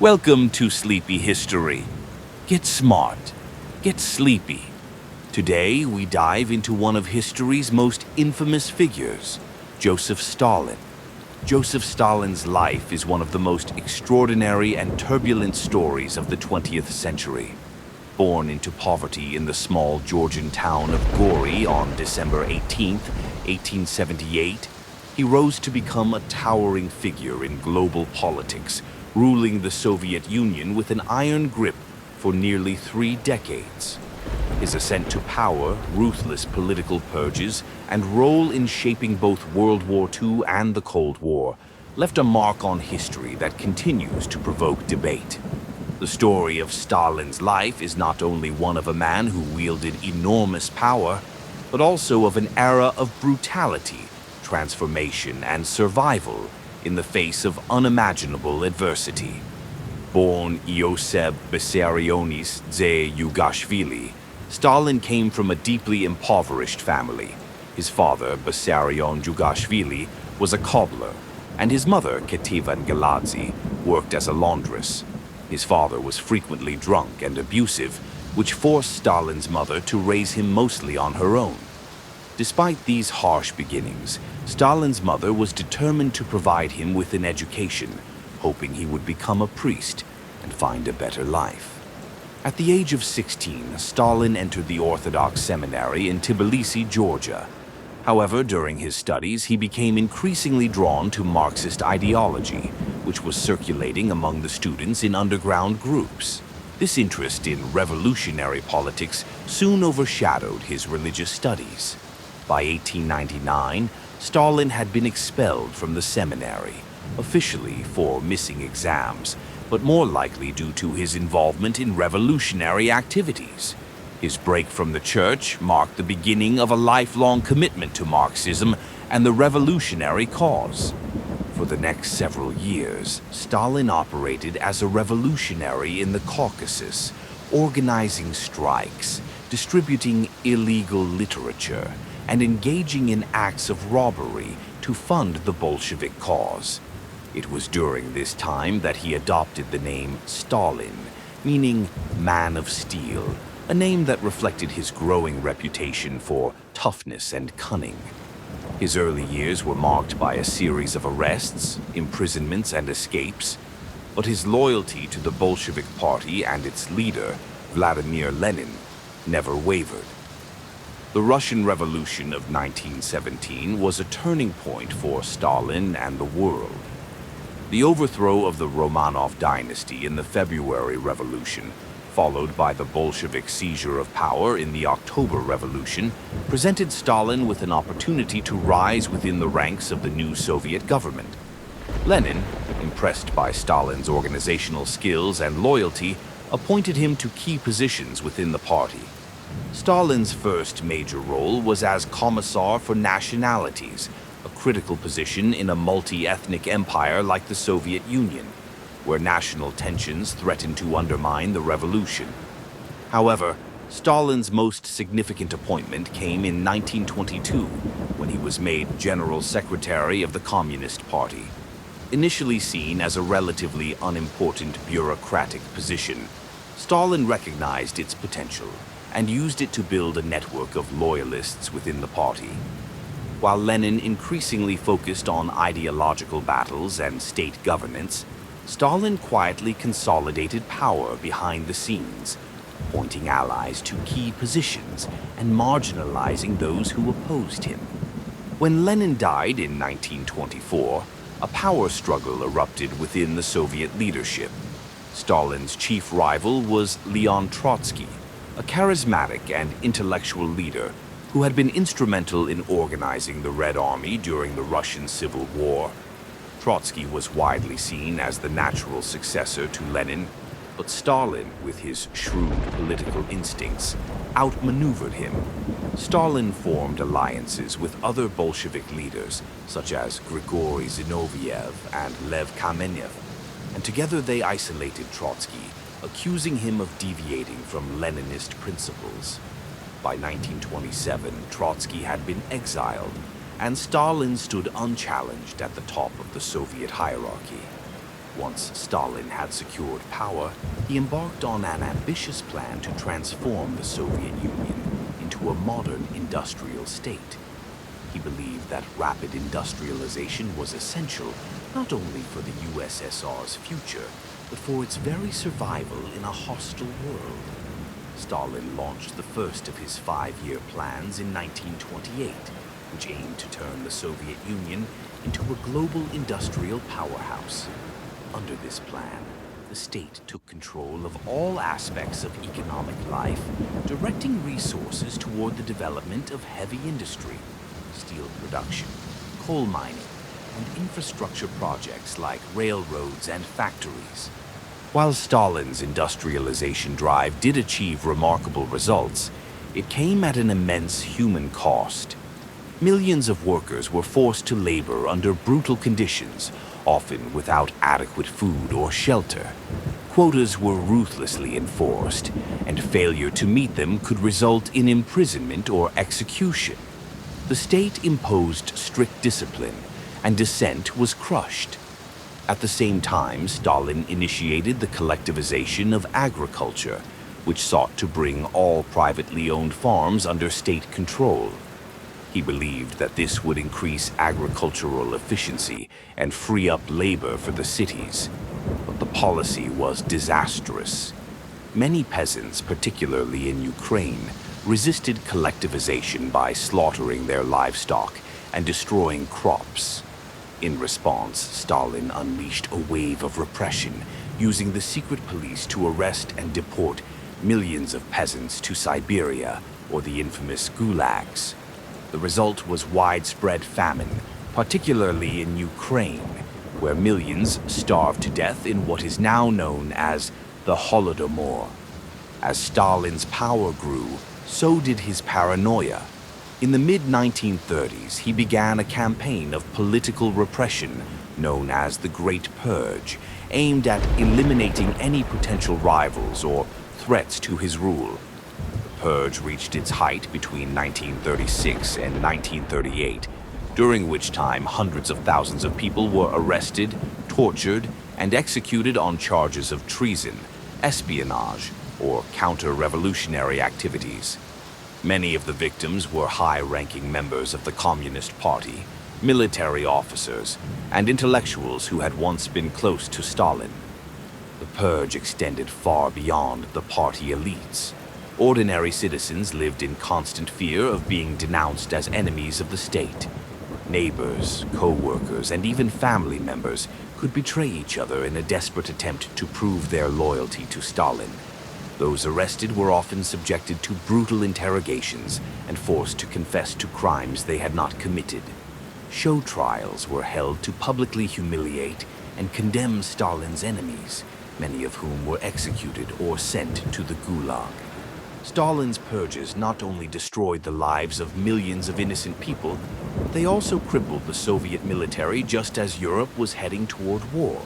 Welcome to Sleepy History. Get smart, get sleepy. Today we dive into one of history's most infamous figures, Joseph Stalin. Joseph Stalin's life is one of the most extraordinary and turbulent stories of the 20th century. Born into poverty in the small Georgian town of Gori on December 18, 1878, he rose to become a towering figure in global politics, ruling the Soviet Union with an iron grip for nearly 3 decades. His ascent to power, ruthless political purges, and role in shaping both World War II and the Cold War left a mark on history that continues to provoke debate. The story of Stalin's life is not only one of a man who wielded enormous power, but also of an era of brutality, transformation, and survival in the face of unimaginable adversity. Born Joseph Vissarionis Yugashvili, Stalin came from a deeply impoverished family. His father, Vissarion Jugashvili, was a cobbler, and his mother, Ketivan Galadze, worked as a laundress. His father was frequently drunk and abusive, which forced Stalin's mother to raise him mostly on her own. Despite these harsh beginnings, Stalin's mother was determined to provide him with an education, hoping he would become a priest and find a better life. At the age of 16, Stalin entered the Orthodox seminary in Tbilisi, Georgia. However, during his studies, he became increasingly drawn to Marxist ideology, which was circulating among the students in underground groups. This interest in revolutionary politics soon overshadowed his religious studies. By 1899, Stalin had been expelled from the seminary, officially for missing exams, but more likely due to his involvement in revolutionary activities. His break from the church marked the beginning of a lifelong commitment to Marxism and the revolutionary cause. For the next several years, Stalin operated as a revolutionary in the Caucasus, organizing strikes, distributing illegal literature, and engaging in acts of robbery to fund the Bolshevik cause. It was during this time that he adopted the name Stalin, meaning man of steel, a name that reflected his growing reputation for toughness and cunning. His early years were marked by a series of arrests, imprisonments, and escapes, but his loyalty to the Bolshevik Party and its leader, Vladimir Lenin, never wavered. The Russian Revolution of 1917 was a turning point for Stalin and the world. The overthrow of the Romanov dynasty in the February Revolution, followed by the Bolshevik seizure of power in the October Revolution, presented Stalin with an opportunity to rise within the ranks of the new Soviet government. Lenin, impressed by Stalin's organizational skills and loyalty, appointed him to key positions within the party. Stalin's first major role was as Commissar for Nationalities, a critical position in a multi-ethnic empire like the Soviet Union, where national tensions threatened to undermine the revolution. However, Stalin's most significant appointment came in 1922, when he was made General Secretary of the Communist Party. Initially seen as a relatively unimportant bureaucratic position, Stalin recognized its potential and used it to build a network of loyalists within the party. While Lenin increasingly focused on ideological battles and state governance, Stalin quietly consolidated power behind the scenes, appointing allies to key positions and marginalizing those who opposed him. When Lenin died in 1924, a power struggle erupted within the Soviet leadership. Stalin's chief rival was Leon Trotsky, a charismatic and intellectual leader who had been instrumental in organizing the Red Army during the Russian Civil War. Trotsky was widely seen as the natural successor to Lenin, but Stalin, with his shrewd political instincts, outmaneuvered him. Stalin formed alliances with other Bolshevik leaders, such as Grigory Zinoviev and Lev Kamenev, and together they isolated Trotsky, accusing him of deviating from Leninist principles. By 1927, Trotsky had been exiled, and Stalin stood unchallenged at the top of the Soviet hierarchy. Once Stalin had secured power, he embarked on an ambitious plan to transform the Soviet Union into a modern industrial state. He believed that rapid industrialization was essential not only for the USSR's future, but for its very survival in a hostile world. Stalin launched the first of his 5-year plans in 1928, which aimed to turn the Soviet Union into a global industrial powerhouse. Under this plan, the state took control of all aspects of economic life, directing resources toward the development of heavy industry, steel production, coal mining, and infrastructure projects like railroads and factories. While Stalin's industrialization drive did achieve remarkable results, it came at an immense human cost. Millions of workers were forced to labor under brutal conditions, often without adequate food or shelter. Quotas were ruthlessly enforced, and failure to meet them could result in imprisonment or execution. The state imposed strict discipline, and dissent was crushed. At the same time, Stalin initiated the collectivization of agriculture, which sought to bring all privately owned farms under state control. He believed that this would increase agricultural efficiency and free up labor for the cities. But the policy was disastrous. Many peasants, particularly in Ukraine, resisted collectivization by slaughtering their livestock and destroying crops. In response, Stalin unleashed a wave of repression, using the secret police to arrest and deport millions of peasants to Siberia or the infamous gulags. The result was widespread famine, particularly in Ukraine, where millions starved to death in what is now known as the Holodomor. As Stalin's power grew, so did his paranoia. In the mid-1930s, he began a campaign of political repression known as the Great Purge, aimed at eliminating any potential rivals or threats to his rule. The purge reached its height between 1936 and 1938, during which time hundreds of thousands of people were arrested, tortured, and executed on charges of treason, espionage, or counter-revolutionary activities. Many of the victims were high-ranking members of the Communist Party, military officers, and intellectuals who had once been close to Stalin. The purge extended far beyond the party elites. Ordinary citizens lived in constant fear of being denounced as enemies of the state. Neighbors, co-workers, and even family members could betray each other in a desperate attempt to prove their loyalty to Stalin. Those arrested were often subjected to brutal interrogations and forced to confess to crimes they had not committed. Show trials were held to publicly humiliate and condemn Stalin's enemies, many of whom were executed or sent to the Gulag. Stalin's purges not only destroyed the lives of millions of innocent people, they also crippled the Soviet military just as Europe was heading toward war.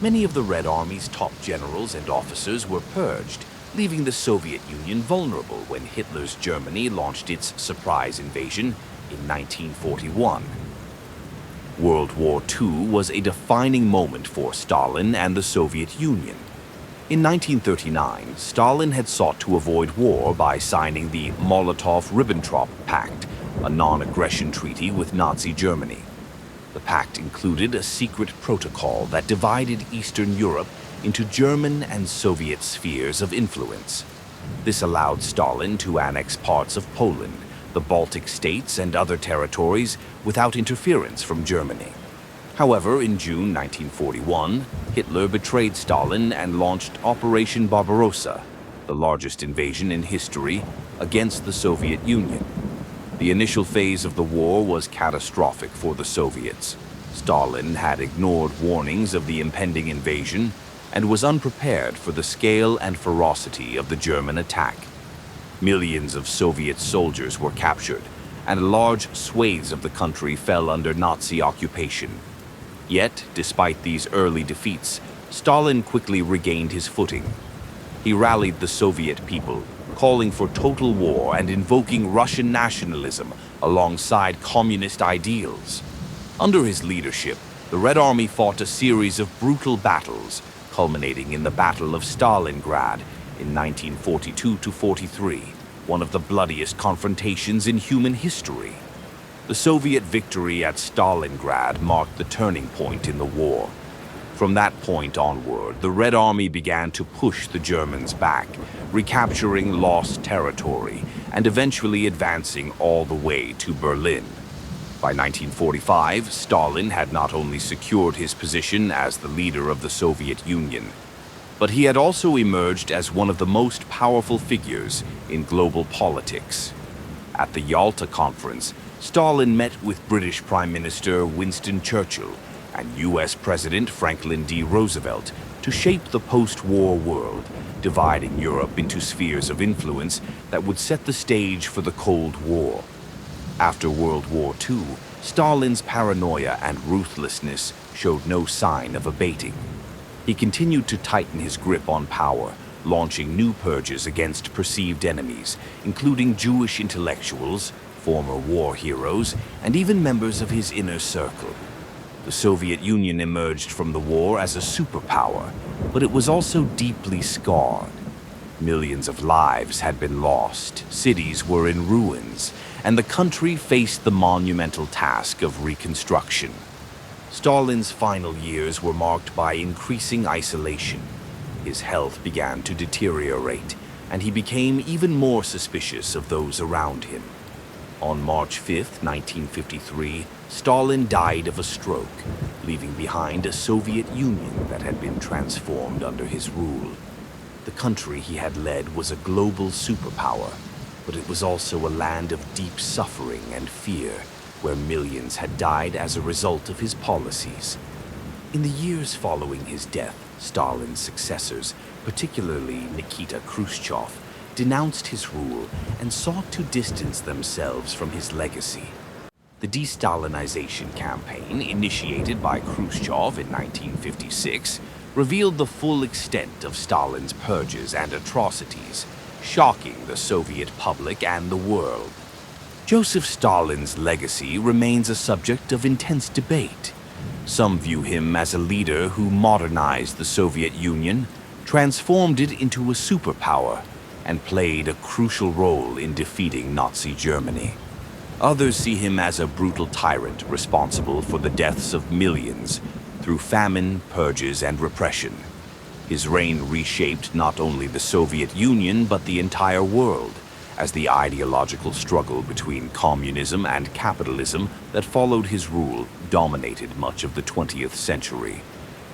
Many of the Red Army's top generals and officers were purged, leaving the Soviet Union vulnerable when Hitler's Germany launched its surprise invasion in 1941. World War II was a defining moment for Stalin and the Soviet Union. In 1939, Stalin had sought to avoid war by signing the Molotov-Ribbentrop Pact, a non-aggression treaty with Nazi Germany. The pact included a secret protocol that divided Eastern Europe into German and Soviet spheres of influence. This allowed Stalin to annex parts of Poland, the Baltic states, and other territories without interference from Germany. However, in June 1941, Hitler betrayed Stalin and launched Operation Barbarossa, the largest invasion in history, against the Soviet Union. The initial phase of the war was catastrophic for the Soviets. Stalin had ignored warnings of the impending invasion and was unprepared for the scale and ferocity of the German attack. Millions of Soviet soldiers were captured, and large swathes of the country fell under Nazi occupation. Yet, despite these early defeats, Stalin quickly regained his footing. He rallied the Soviet people, calling for total war and invoking Russian nationalism alongside communist ideals. Under his leadership, The Red Army fought a series of brutal battles, culminating in the Battle of Stalingrad in 1942-43, one of the bloodiest confrontations in human history. The Soviet victory at Stalingrad marked the turning point in the war. From that point onward, the Red Army began to push the Germans back, recapturing lost territory and eventually advancing all the way to Berlin. By 1945, Stalin had not only secured his position as the leader of the Soviet Union, but he had also emerged as one of the most powerful figures in global politics. At the Yalta Conference, Stalin met with British Prime Minister Winston Churchill and US President Franklin D. Roosevelt to shape the post-war world, dividing Europe into spheres of influence that would set the stage for the Cold War. After World War II, Stalin's paranoia and ruthlessness showed no sign of abating. He continued to tighten his grip on power, launching new purges against perceived enemies, including Jewish intellectuals, former war heroes, and even members of his inner circle. The Soviet Union emerged from the war as a superpower, but it was also deeply scarred. Millions of lives had been lost, cities were in ruins, and the country faced the monumental task of reconstruction. Stalin's final years were marked by increasing isolation. His health began to deteriorate, and he became even more suspicious of those around him. On March 5, 1953, Stalin died of a stroke, leaving behind a Soviet Union that had been transformed under his rule. The country he had led was a global superpower, but it was also a land of deep suffering and fear, where millions had died as a result of his policies. In the years following his death, Stalin's successors, particularly Nikita Khrushchev, denounced his rule and sought to distance themselves from his legacy. The de-Stalinization campaign, initiated by Khrushchev in 1956, revealed the full extent of Stalin's purges and atrocities, shocking the Soviet public and the world. Joseph Stalin's legacy remains a subject of intense debate. Some view him as a leader who modernized the Soviet Union, transformed it into a superpower, and played a crucial role in defeating Nazi Germany. Others see him as a brutal tyrant responsible for the deaths of millions through famine, purges, and repression. His reign reshaped not only the Soviet Union but the entire world, as the ideological struggle between communism and capitalism that followed his rule dominated much of the 20th century.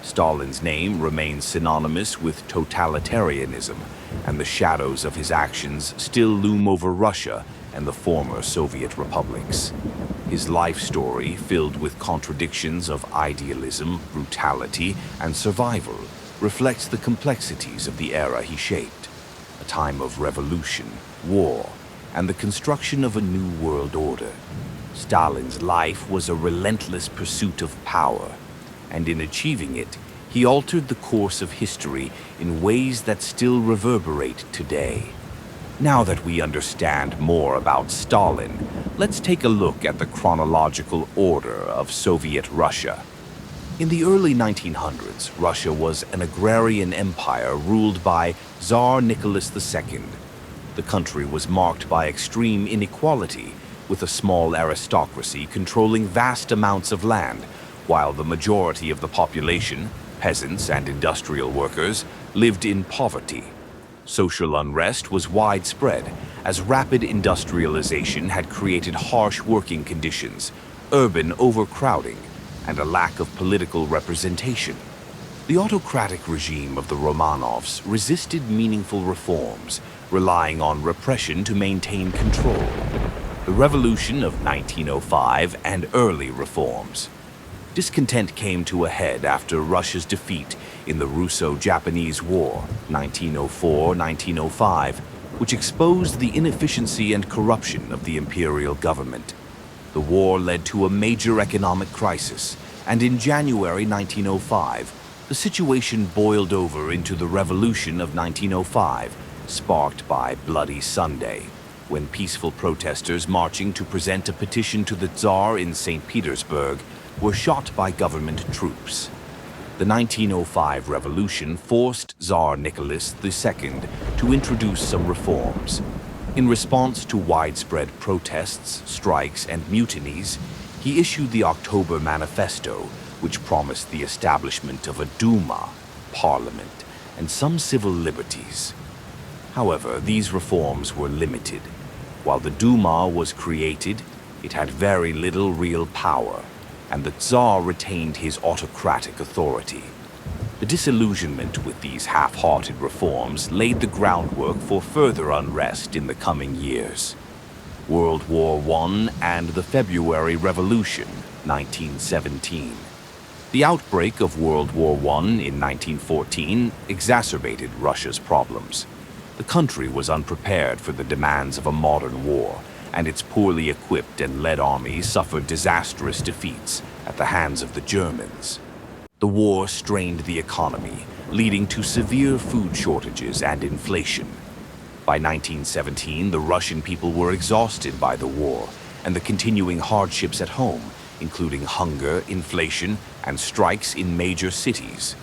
Stalin's name remains synonymous with totalitarianism, and the shadows of his actions still loom over Russia and the former Soviet republics. His life story, filled with contradictions of idealism, brutality, and survival, reflects the complexities of the era he shaped, a time of revolution, war, and the construction of a new world order. Stalin's life was a relentless pursuit of power, and in achieving it, he altered the course of history in ways that still reverberate today. Now that we understand more about Stalin, let's take a look at the chronological order of Soviet Russia. In the early 1900s, Russia was an agrarian empire ruled by Tsar Nicholas II. The country was marked by extreme inequality, with a small aristocracy controlling vast amounts of land, while the majority of the population, peasants and industrial workers, lived in poverty. Social unrest was widespread, as rapid industrialization had created harsh working conditions, urban overcrowding, and a lack of political representation. The autocratic regime of the Romanovs resisted meaningful reforms, relying on repression to maintain control. The Revolution of 1905 and early reforms. Discontent came to a head after Russia's defeat in the Russo-Japanese War, 1904-1905, which exposed the inefficiency and corruption of the imperial government. The war led to a major economic crisis, and in January 1905, the situation boiled over into the Revolution of 1905, sparked by Bloody Sunday, when peaceful protesters marching to present a petition to the Tsar in St. Petersburg were shot by government troops. The 1905 revolution forced Tsar Nicholas II to introduce some reforms. In response to widespread protests, strikes, and mutinies, he issued the October Manifesto, which promised the establishment of a Duma, parliament, and some civil liberties. However, these reforms were limited. While the Duma was created, it had very little real power, and the Tsar retained his autocratic authority. The disillusionment with these half-hearted reforms laid the groundwork for further unrest in the coming years. World War I and the February Revolution, 1917. The outbreak of World War I in 1914 exacerbated Russia's problems. The country was unprepared for the demands of a modern war, and its poorly equipped and led army suffered disastrous defeats at the hands of the Germans. The war strained the economy, leading to severe food shortages and inflation. By 1917, the Russian people were exhausted by the war and the continuing hardships at home, including hunger, inflation, and strikes in major cities.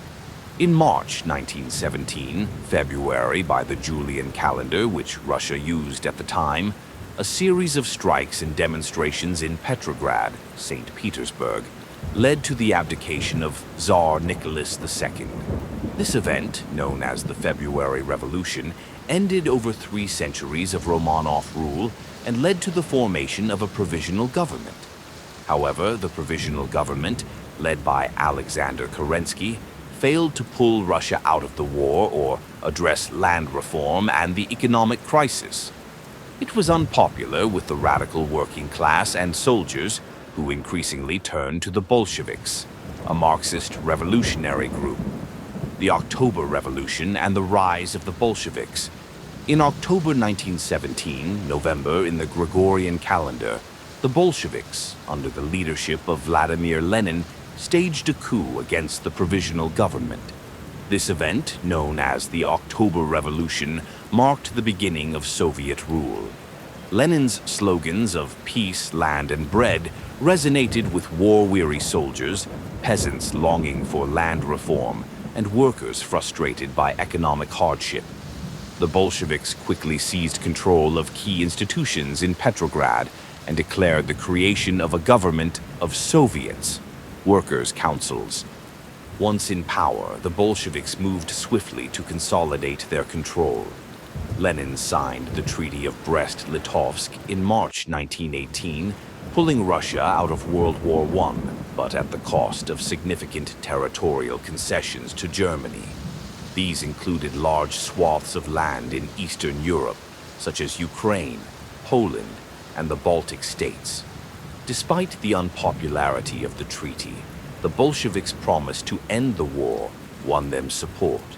In March 1917, February by the Julian calendar, which Russia used at the time, a series of strikes and demonstrations in Petrograd, St. Petersburg, led to the abdication of Tsar Nicholas II. This event, known as the February Revolution, ended over 3 centuries of Romanov rule and led to the formation of a provisional government. However, the provisional government, led by Alexander Kerensky, failed to pull Russia out of the war or address land reform and the economic crisis. It was unpopular with the radical working class and soldiers, who increasingly turned to the Bolsheviks, a Marxist revolutionary group. The October Revolution and the rise of the Bolsheviks. In October 1917, November in the Gregorian calendar, the Bolsheviks, under the leadership of Vladimir Lenin, staged a coup against the provisional government. This event, known as the October Revolution, marked the beginning of Soviet rule. Lenin's slogans of peace, land, and bread resonated with war-weary soldiers, peasants longing for land reform, and workers frustrated by economic hardship. The Bolsheviks quickly seized control of key institutions in Petrograd and declared the creation of a government of Soviets, workers' councils. Once in power, the Bolsheviks moved swiftly to consolidate their control. Lenin signed the Treaty of Brest-Litovsk in March 1918, pulling Russia out of World War I, but at the cost of significant territorial concessions to Germany. These included large swaths of land in Eastern Europe, such as Ukraine, Poland, and the Baltic states. Despite the unpopularity of the treaty, the Bolsheviks promised to end the war, won them support.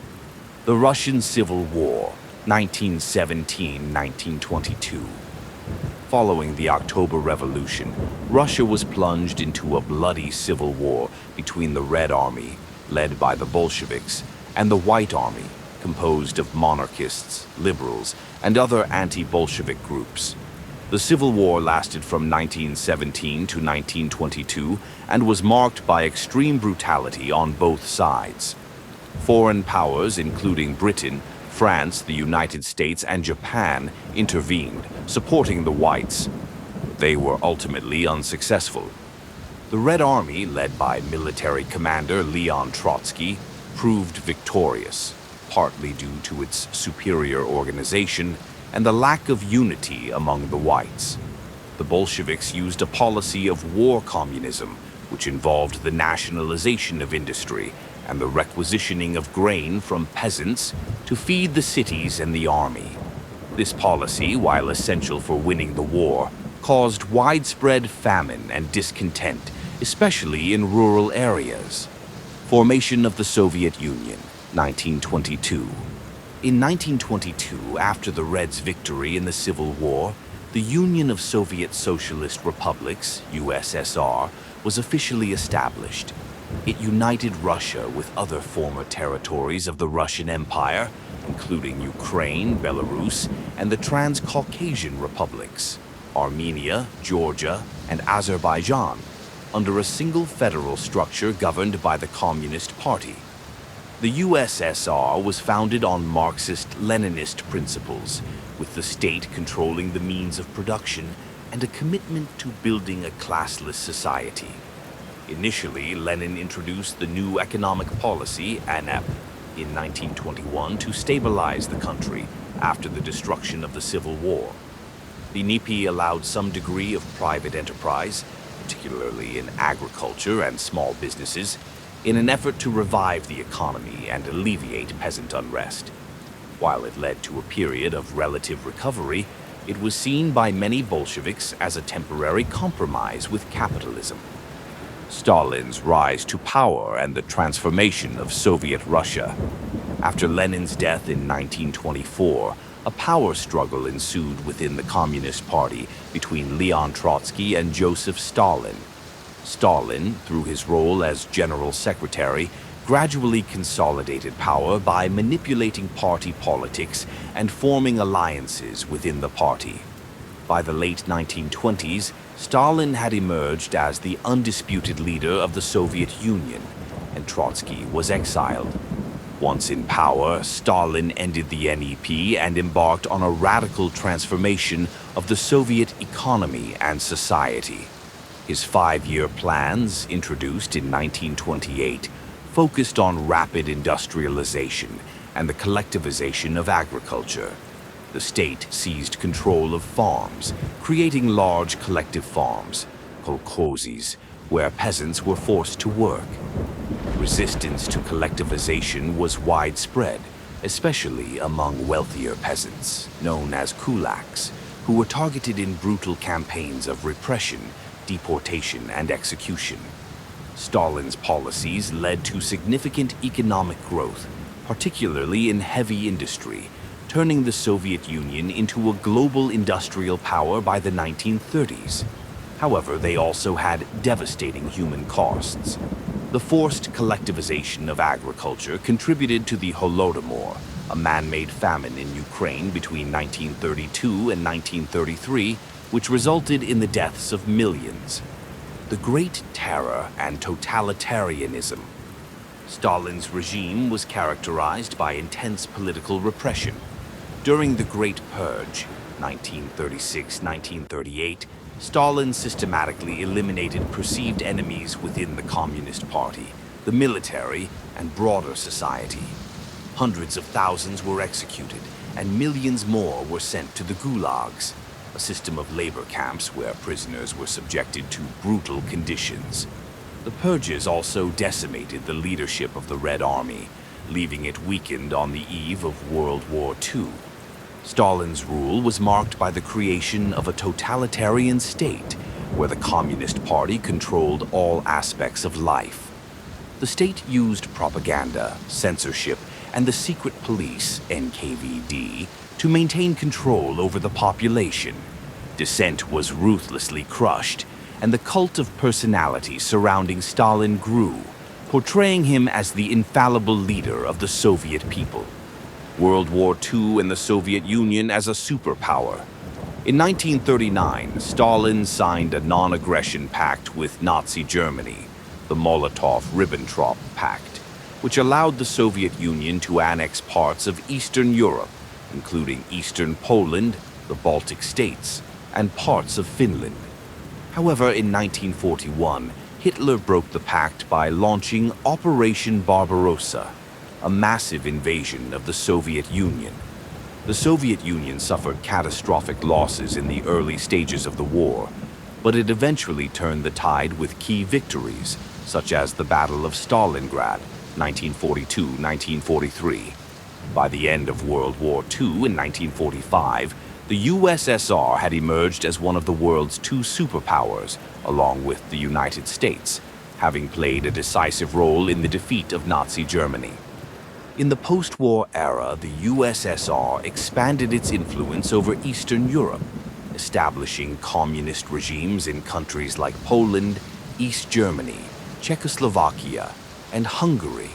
The Russian Civil War, 1917-1922. Following the October Revolution, Russia was plunged into a bloody civil war between the Red Army, led by the Bolsheviks, and the White Army, composed of monarchists, liberals, and other anti-Bolshevik groups. The Civil War lasted from 1917 to 1922 and was marked by extreme brutality on both sides. Foreign powers, including Britain, France, the United States, and Japan, intervened, supporting the Whites. They were ultimately unsuccessful. The Red Army, led by military commander Leon Trotsky, proved victorious, partly due to its superior organization and the lack of unity among the whites. The Bolsheviks used a policy of war communism, which involved the nationalization of industry and the requisitioning of grain from peasants to feed the cities and the army. This policy, while essential for winning the war, caused widespread famine and discontent, especially in rural areas. Formation of the Soviet Union, 1922. In 1922, after the Reds' victory in the Civil War, the Union of Soviet Socialist Republics, USSR, was officially established. It united Russia with other former territories of the Russian Empire, including Ukraine, Belarus, and the Transcaucasian republics, Armenia, Georgia, and Azerbaijan. under a single federal structure governed by the Communist Party. The USSR was founded on Marxist-Leninist principles, with the state controlling the means of production and a commitment to building a classless society. Initially, Lenin introduced the new economic policy, ANEP, in 1921 to stabilize the country after the destruction of the Civil War. The NEP allowed some degree of private enterprise, particularly in agriculture and small businesses, in an effort to revive the economy and alleviate peasant unrest. While it led to a period of relative recovery, it was seen by many Bolsheviks as a temporary compromise with capitalism. Stalin's rise to power and the transformation of Soviet Russia. After Lenin's death in 1924, a power struggle ensued within the Communist Party between Leon Trotsky and Joseph Stalin. Stalin, through his role as General Secretary, gradually consolidated power by manipulating party politics and forming alliances within the party. By the late 1920s, Stalin had emerged as the undisputed leader of the Soviet Union, and Trotsky was exiled. Once in power, Stalin ended the NEP and embarked on a radical transformation of the Soviet economy and society. His 5-year plans, introduced in 1928, focused on rapid industrialization and the collectivization of agriculture. The state seized control of farms, creating large collective farms, kolkhozes, where peasants were forced to work. Resistance to collectivization was widespread, especially among wealthier peasants, known as kulaks, who were targeted in brutal campaigns of repression, deportation, and execution. Stalin's policies led to significant economic growth, particularly in heavy industry, turning the Soviet Union into a global industrial power by the 1930s. However, they also had devastating human costs. The forced collectivization of agriculture contributed to the Holodomor, a man-made famine in Ukraine between 1932 and 1933, which resulted in the deaths of millions. The Great Terror and totalitarianism. Stalin's regime was characterized by intense political repression. During the Great Purge, 1936-1938, Stalin systematically eliminated perceived enemies within the Communist Party, the military, and broader society. Hundreds of thousands were executed, and millions more were sent to the gulags, a system of labor camps where prisoners were subjected to brutal conditions. The purges also decimated the leadership of the Red Army, leaving it weakened on the eve of World War II. Stalin's rule was marked by the creation of a totalitarian state where the Communist Party controlled all aspects of life. The state used propaganda, censorship, and the secret police, NKVD, to maintain control over the population. Dissent was ruthlessly crushed, and the cult of personality surrounding Stalin grew, portraying him as the infallible leader of the Soviet people. World War II and the Soviet Union as a superpower. In 1939, Stalin signed a non-aggression pact with Nazi Germany, the Molotov-Ribbentrop Pact, which allowed the Soviet Union to annex parts of Eastern Europe, including eastern Poland, the Baltic states, and parts of Finland. However, in 1941, Hitler broke the pact by launching Operation Barbarossa, a massive invasion of the Soviet Union. The Soviet Union suffered catastrophic losses in the early stages of the war, but it eventually turned the tide with key victories, such as the Battle of Stalingrad, 1942-1943. By the end of World War II in 1945, the USSR had emerged as one of the world's 2 superpowers, along with the United States, having played a decisive role in the defeat of Nazi Germany. In the post-war era, the USSR expanded its influence over Eastern Europe, establishing communist regimes in countries like Poland, East Germany, Czechoslovakia, and Hungary.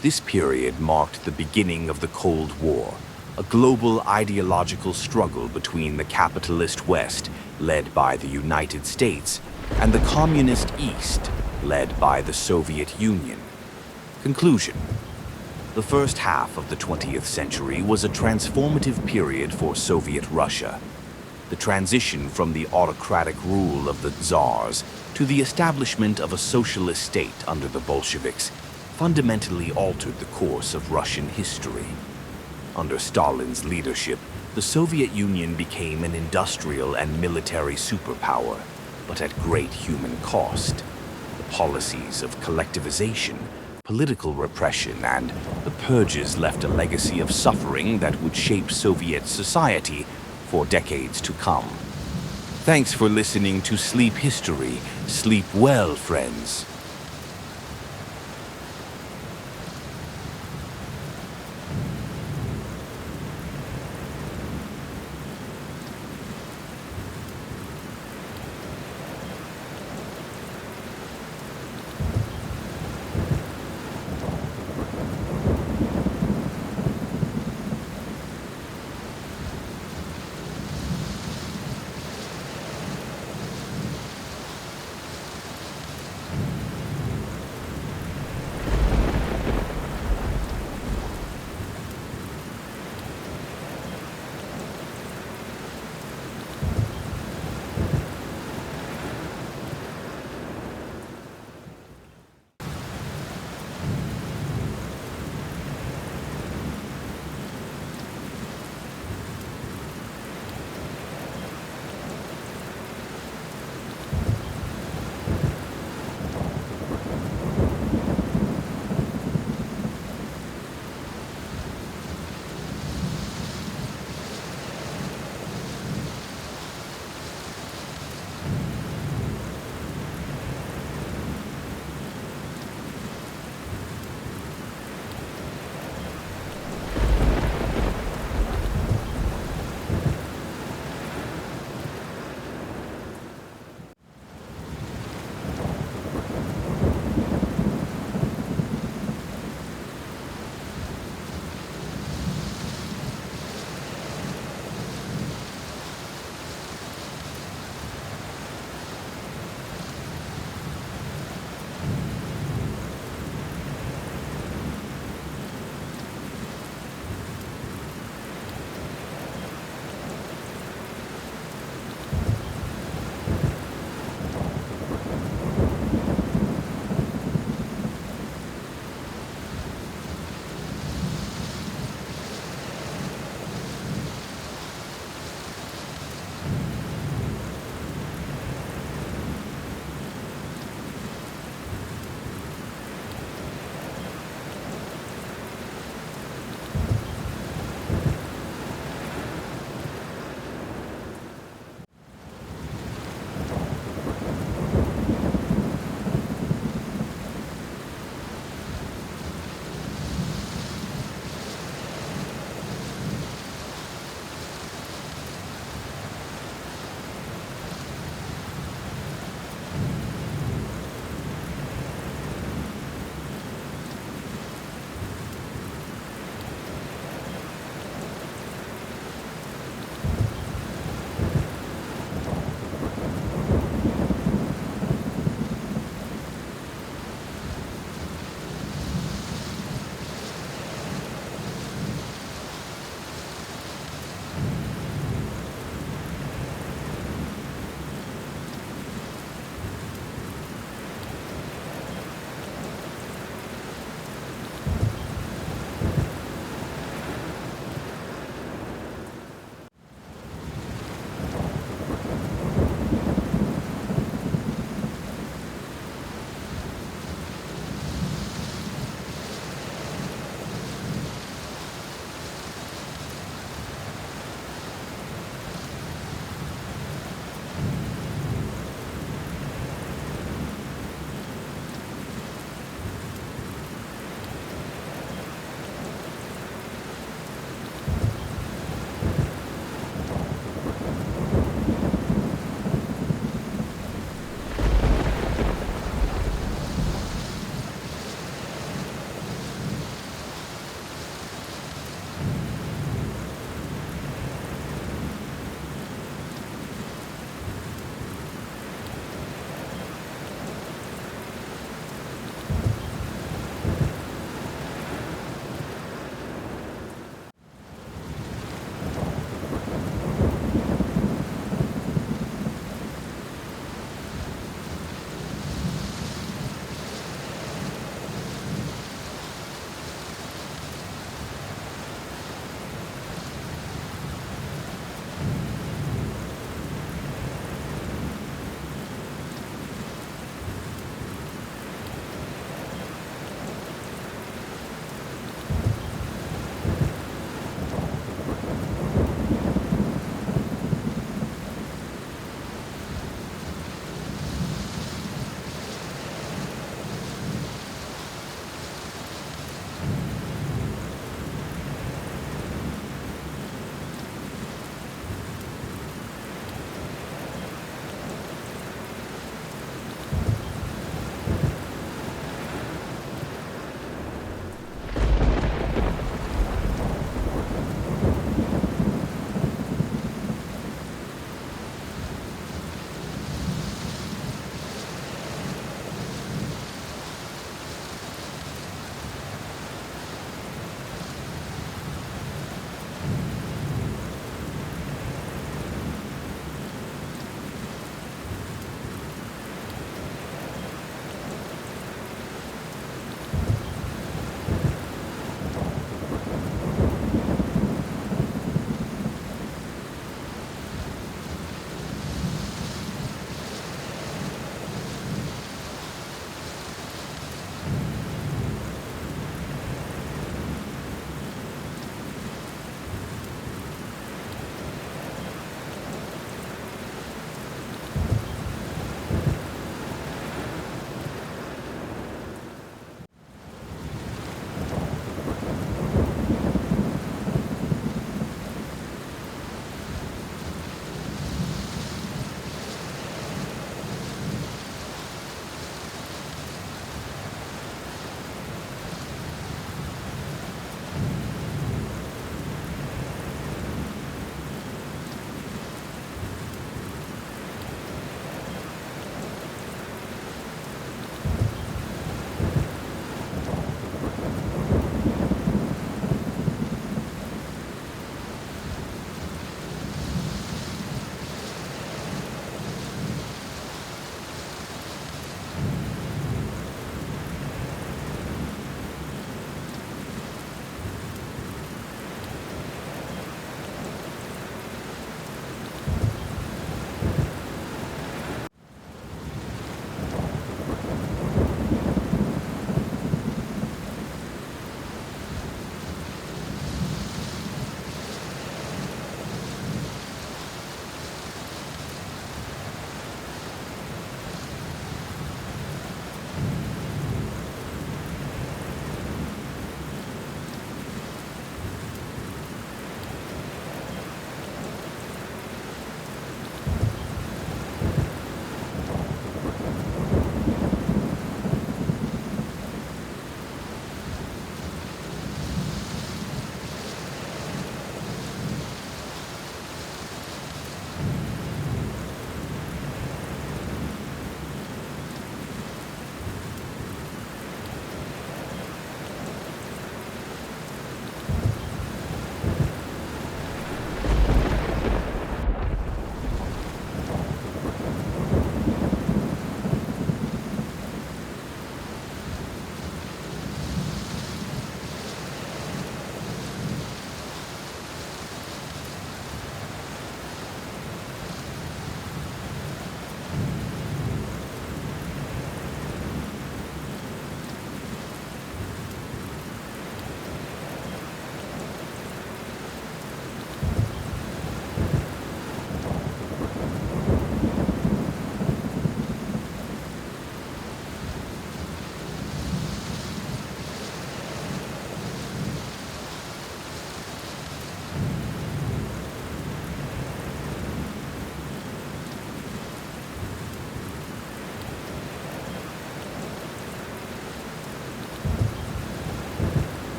This period marked the beginning of the Cold War, a global ideological struggle between the capitalist West, led by the United States, and the Communist East, led by the Soviet Union. Conclusion. The first half of the 20th century was a transformative period for Soviet Russia. The transition from the autocratic rule of the Tsars to the establishment of a socialist state under the Bolsheviks fundamentally altered the course of Russian history. Under Stalin's leadership, the Soviet Union became an industrial and military superpower, but at great human cost. The policies of collectivization, political repression, and the purges left a legacy of suffering that would shape Soviet society for decades to come. Thanks for listening to Sleep History. Sleep well, friends.